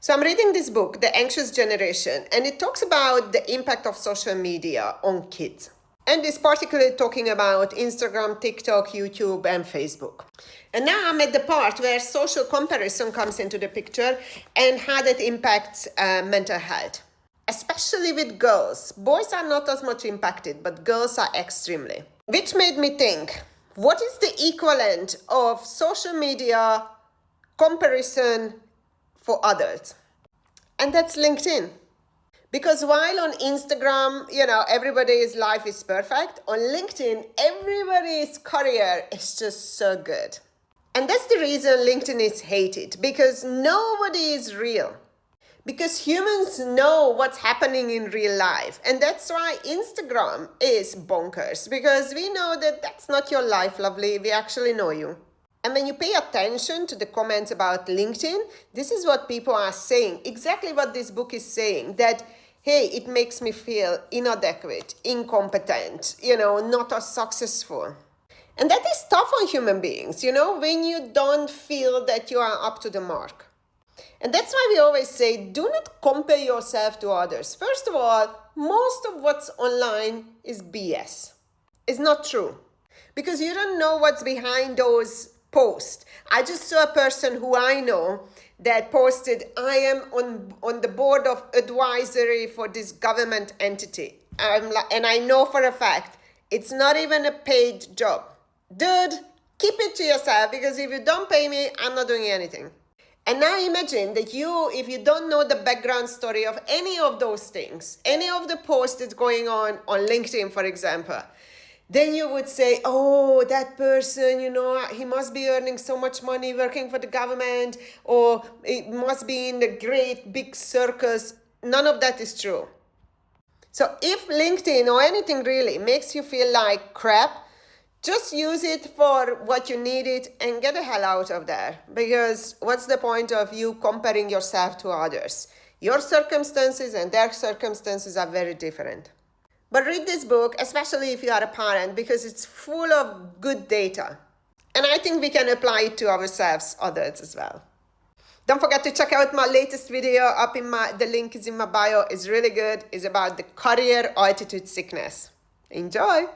So I'm reading this book, The Anxious Generation, and it talks about the impact of social media on kids. And it's particularly talking about Instagram, TikTok, YouTube, and Facebook. And now I'm at the part where social comparison comes into the picture and how that impacts mental health, especially with girls. Boys are not as much impacted, but girls are extremely. Which made me think, what is the equivalent of social media comparison for adults? And that's LinkedIn. Because while on Instagram, everybody's life is perfect, on LinkedIn, everybody's career is just so good. And that's the reason LinkedIn is hated, because nobody is real. Because humans know what's happening in real life. And that's why Instagram is bonkers, because we know that that's not your life, lovely. We actually know you. And when you pay attention to the comments about LinkedIn, this is what people are saying. Exactly what this book is saying, that, hey, it makes me feel inadequate, incompetent, not as successful. And that is tough on human beings, when you don't feel that you are up to the mark. And that's why we always say, do not compare yourself to others. First of all, most of what's online is BS. It's not true. Because you don't know what's behind those posts. I just saw a person who I know that posted, I am on the board of advisory for this government entity. And I know for a fact, it's not even a paid job. Dude, keep it to yourself, because if you don't pay me, I'm not doing anything. And now imagine that if you don't know the background story of any of those things, any of the posts that's going on LinkedIn, for example, then you would say, oh, that person, he must be earning so much money working for the government, or it must be in the great big circus. None of that is true. So if LinkedIn or anything really makes you feel like crap, just use it for what you need it and get the hell out of there. Because what's the point of you comparing yourself to others? Your circumstances and their circumstances are very different. But read this book, especially if you are a parent, because it's full of good data. And I think we can apply it to ourselves, adults as well. Don't forget to check out my latest video up the link is in my bio. It's really good. It's about the career altitude sickness. Enjoy!